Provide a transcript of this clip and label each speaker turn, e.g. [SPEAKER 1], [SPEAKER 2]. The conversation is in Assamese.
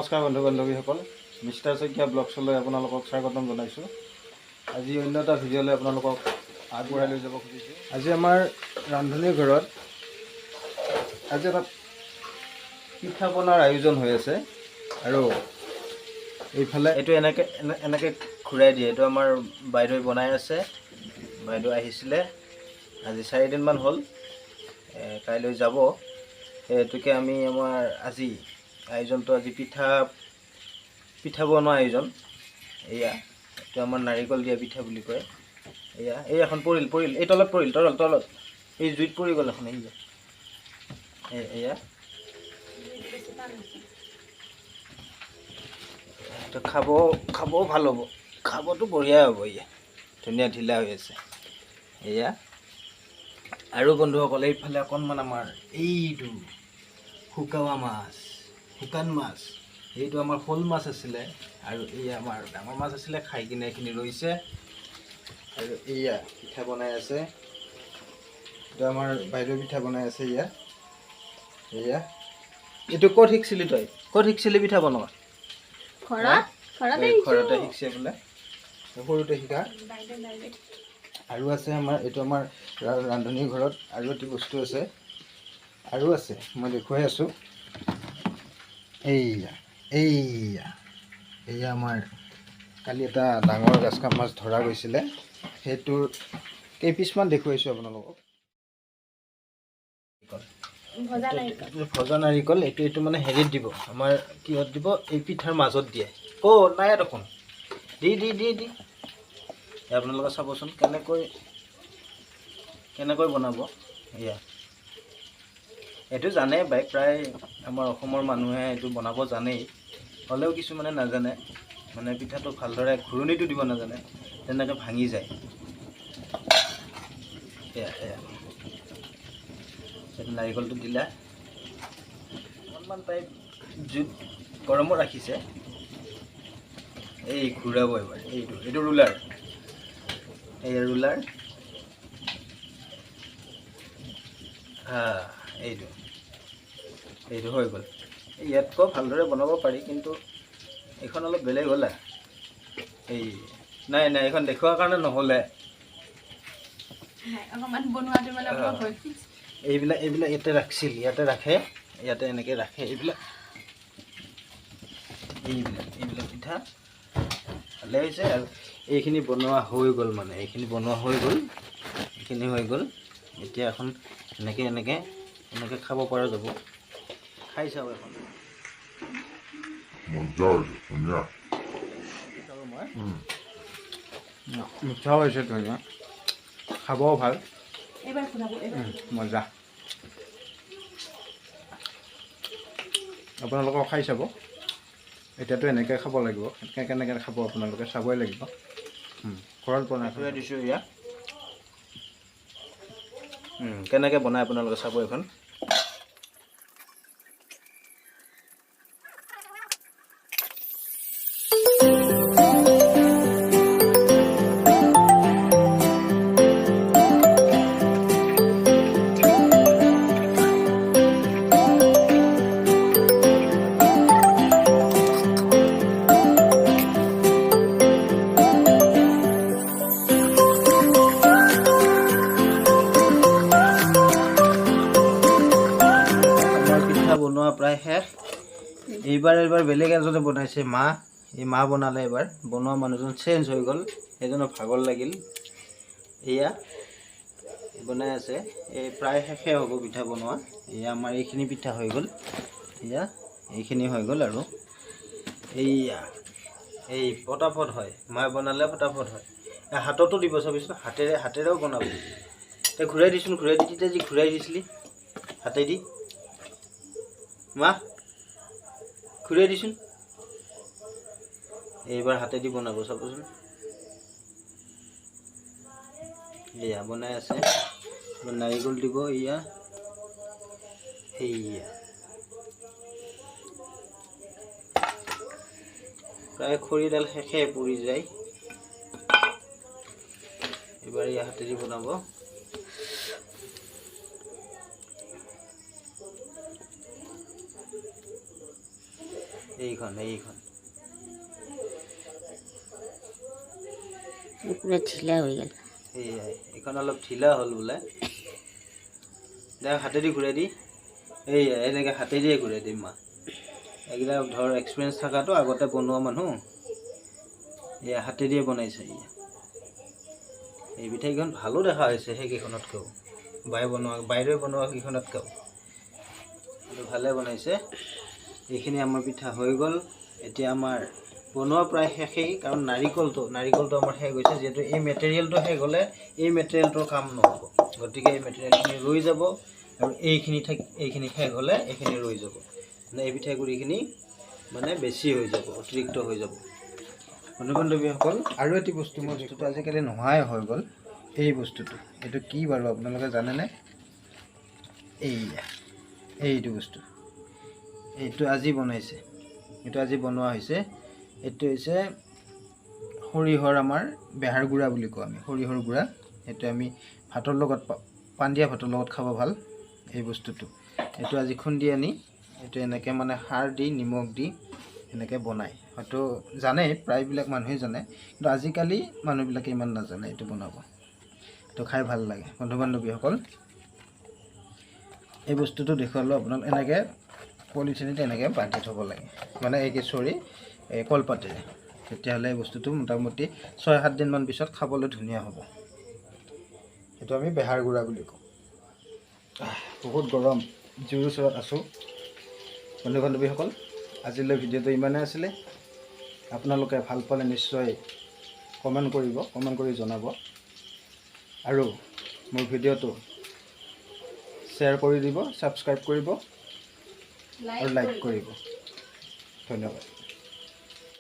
[SPEAKER 1] নমস্কাৰ বন্ধু বান্ধৱীসকল, মিষ্টাৰ শইকীয়া ব্লগছলৈ আপোনালোকক স্বাগতম জনাইছোঁ। আজি অন্য এটা ভিডিঅ'লৈ আপোনালোকক আগবঢ়াই লৈ যাব খুজিছোঁ। আজি আমাৰ ৰান্ধনীৰ ঘৰত আজি এটা পিঠা পনাৰ আয়োজন হৈ আছে আৰু এইফালে এইটো এনেকৈ ঘূৰাই দিয়ে। এইটো আমাৰ বাইদেৱে বনাই আছে। বাইদেউ আহিছিলে আজি 4 দিনমান হ'ল, কাইলৈ যাব। সেইটোকে আমি আমাৰ আজি আয়োজনটো আজি পিঠা বনোৱা আয়োজন। এয়া এইটো আমাৰ নাৰিকল দিয়া পিঠা বুলি কয়। এয়া এই এখন পৰিল এই তলত পৰিল তলত এই জুইত পৰি গ'ল এখন। এয়া এইটো খাবও ভাল হ'ব, খাবতো বঢ়িয়া হ'ব। এয়া ধুনীয়া ঢিলা হৈ আছে। এয়া আৰু বন্ধুসকল এইফালে অকণমান আমাৰ এইটো শুকান মাছ, এইটো আমাৰ শ'ল মাছ আছিলে আৰু এই আমাৰ ডাঙৰ মাছ আছিলে। খাই কিনে এইখিনি ৰৈছে আৰু এয়া পিঠা বনাই আছে। এইটো আমাৰ বাইদেউ পিঠা বনাই আছে। এয়া এইটো ক'ত শিকিছিলি তই? ক'ত শিকিছিলি পিঠা বনোৱা? ঘৰতে শিকিছে বোলে, সৰুতে শিকা। আৰু আছে আমাৰ এইটো আমাৰ ৰান্ধনীৰ ঘৰত আৰু এটি বস্তু আছে, মই দেখুৱাই আছোঁ। এয়া আমাৰ কালি এটা ডাঙৰ গাছকাপ মাছ ধৰা গৈছিলে, সেইটোৰ কেইপিচমান দেখুৱাইছোঁ আপোনালোকক। ভজা নাৰিকল এইটো মানে হেৰিত দিব, আমাৰ কিহত দিব? এই পিঠাৰ মাজত দিয়ে। নাই দেখোন, দি আপোনালোকে চাবচোন কেনেকৈ বনাব। এয়া এইটো জানে প্ৰায় আমাৰ অসমৰ মানুহে এইটো বনাব জানেই, হ'লেও কিছুমানে নাজানে, মানে পিঠাটো ভালদৰে ঘূৰণিটো দিব নাজানে, তেনেকৈ ভাঙি যায়। এয়া নাৰিকলটো দিলা, অকণমান তাই জুইত গৰমত ৰাখিছে। এই ঘূৰাব এবাৰ, এইটো ৰুলাৰ, এইটো হৈ গ'ল। ইয়াতকৈ ভালদৰে বনাব পাৰি, কিন্তু এইখন অলপ বেলেগ হ'লে। নাই এইখন দেখুৱাৰ কাৰণে নহ'লে। এইবিলাক ইয়াতে ৰাখিছিল, ইয়াতে এনেকৈ ৰাখে। এইবিলাক পিঠা ভালে হৈছে। আৰু এইখিনি বনোৱা হৈ গ'ল, এইখিনি হৈ গ'ল। এতিয়া এখন এনেকৈ খাব পৰা যাব। খাই চাওঁ এখন। মিঠাও হৈছে ধুনীয়া, খাবও ভাল, মজা। আপোনালোকেও খাই চাব। এতিয়াতো এনেকৈ খাব লাগিব, কেনেকৈ খাব আপোনালোকে চাবই লাগিব। ঘৰত বনাই থৈ দিছোঁ। কেনেকৈ বনাই আপোনালোকে চাব এখন। বনোৱা প্ৰায় শেষ। এইবাৰ বেলেগ এজনে বনাইছে, মা বনালে। এইবাৰ বনোৱা মানুহজন চেঞ্জ হৈ গ'ল, সেইজনৰ ভাগৰ লাগিল। এয়া বনাই আছে, এই প্ৰায় শেষে হ'ব পিঠা বনোৱা। এয়া আমাৰ এইখিনি পিঠা হৈ গ'ল, এইখিনি হৈ গ'ল। আৰু এই ফটাফট হয়, মায়ে বনালে ফটাফট হয়। হাততো দিব চাবিচোন, হাতেৰেও বনাব। ঘূৰাই দি তেতিয়া যি ঘূৰাই দিছিলি হাতেদি, মা ঘূৰাই দিচোন। এইবাৰ হাতেদি বনাব চাবচোন। এয়া বনাই আছে, নাৰিকল দিব। প্ৰায় খৰিডাল শেষে পৰি যায়। এইবাৰ হাতেদি বনাব। এইখন
[SPEAKER 2] পুৰা ঢিলা হৈ গ'ল।
[SPEAKER 1] সেয়াই এইখন অলপ ঢিলা হ'ল বোলে। দে হাতেদি ঘূৰাই দি এনেকৈ হাতেদিয়ে ঘূৰাই দিম মা। এইকেইটা ধৰ এক্সপিৰিয়েঞ্চ থকাটো আগতে বনোৱা মানুহ এয়া হাতেদিয়ে বনাইছে। এই পিঠাকেইখন ভালো দেখা হৈছে সেইকেইখনতকৈও বাইৰে বনোৱা কেইখনতকৈও এইটো ভালে বনাইছে। এইখিনি আমাৰ পিঠা হৈ গ'ল। এতিয়া আমাৰ বনোৱা প্ৰায় শেষেই, কাৰণ নাৰিকলটো আমাৰ শেষ হৈছে। যিহেতু এই মেটেৰিয়েলটো শেষ হ'লে এই মেটেৰিয়েলটোৰ কাম নহ'ব, গতিকে এই মেটেৰিয়েলখিনি ৰৈ যাব আৰু এইখিনি শেষ হ'লে এইখিনি ৰৈ যাব। মানে এই পিঠাগুড়িখিনি মানে বেছি হৈ যাব, অতিৰিক্ত হৈ যাব। বন্ধু বান্ধৱীসকল, আৰু এটি বস্তু বস্তুটো আজিকালি নোহোৱাই হৈ গ'ল। এই বস্তুটো এইটো কি বাৰু আপোনালোকে জানেনে? এইটো বস্তু এইটো আজি বনাইছে, এইটো আজি বনোৱা হৈছে। এইটো হৈছে সৰিয়হৰ, আমাৰ বেহাৰ গুড়া বুলি কওঁ আমি, সৰিয়হৰ গুড়া। সেইটো আমি ভাতৰ লগত, পান্দিয়া ভাতৰ লগত খাব ভাল এই বস্তুটো। এইটো আজি খুন্দি আনি এইটো এনেকৈ মানে সাৰ দি নিমখ দি এনেকৈ বনায়। হয়তো জানে, প্ৰায়বিলাক মানুহে জানে, কিন্তু আজিকালি মানুহবিলাকে ইমান নাজানে এইটো বনাব। এইটো খাই ভাল লাগে। বন্ধু বান্ধৱীসকল, এই বস্তুটো দেখুৱালোঁ আপোনাক। এনেকৈ পলিথিনত এনেকৈ বান্ধি থ'ব লাগে, মানে এই কলপাতেৰে। তেতিয়াহ'লে এই বস্তুটো মোটামুটি 6-7 দিনমান পিছত খাবলৈ ধুনীয়া হ'ব। এইটো আমি বেহাৰ গুড়া বুলি কওঁ। বহুত গৰম, জুইৰ ওচৰত আছোঁ। বন্ধু বান্ধৱীসকল, আজিলৈ ভিডিঅ'টো ইমানেই আছিলে। আপোনালোকে ভাল পালে নিশ্চয় কমেণ্ট কৰি জনাব, আৰু মোৰ ভিডিঅ'টো শ্বেয়াৰ কৰি দিব, ছাবস্ক্ৰাইব কৰিব আৰু লাইক কৰিব। ধন্যবাদ।